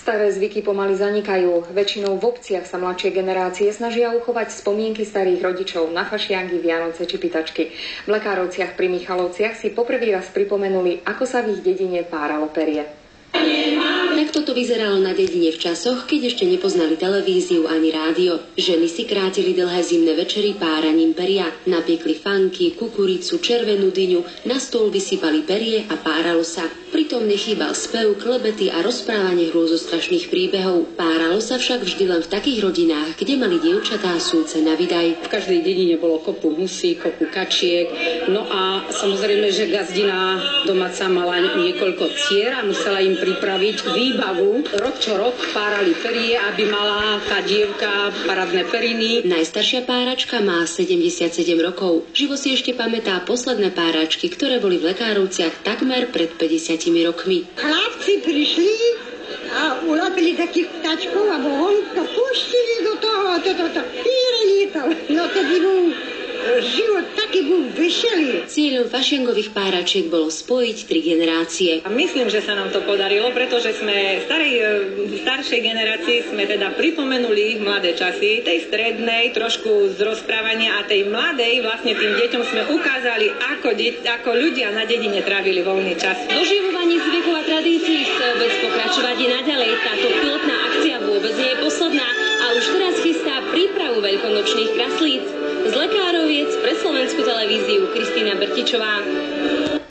Staré zvyky pomaly zanikajú. Väčšinou v obciach sa mladšie generácie snažia uchovať spomienky starých rodičov na fašiangy, Vianoce či pitačky. V Lekárovciach pri Michalovciach si poprvý raz pripomenuli, ako sa v ich dedine páralo perie. Takto to vyzeralo na dedine v časoch, keď ešte nepoznali televíziu ani rádio. Ženy si krátili dlhé zimné večery páraním peria. Napiekli fanky, kukuricu, červenú dyňu, na stôl vysypali perie a páralo sa. Pritom nechýbal spev, klebety a rozprávanie hrôzostrašných príbehov. Páralo sa však vždy len v takých rodinách, kde mali dievčatá súce na vydaj. V každej dedine bolo kopu husí, kopu kačiek. No a samozrejme, že gazdina domáca mala niekoľko cier a musela im pripraviť výbavu. Rok čo rok párali perie, aby mala tá dievka parádne periny. Najstaršia páračka má 77 rokov. Živo si ešte pamätá posledné páračky, ktoré boli v Lekárovciach takmer pred 50 rokmi. Chlapci prišli a ulapili takých ptačkov a on to pustili do toho, píreli to. No tedy život taký bol veselý. Cieľom fašiangových páračiek bolo spojiť 3 generácie. A myslím, že sa nám to podarilo, pretože sme staršej generácii sme teda pripomenuli mladé časy, tej strednej trošku z rozprávania a tej mladej vlastne tým deťom sme ukázali, ako ľudia na dedine trávili voľný čas. Oživovanie zvykov a tradícií chce obec pokračovať i naďalej. Táto pilotná akcia vôbec nie je posledná a už teraz chystá prípravu veľkonočných kraslíc. Z Lekároviec pre Slovenskú televíziu Kristína Bertičová.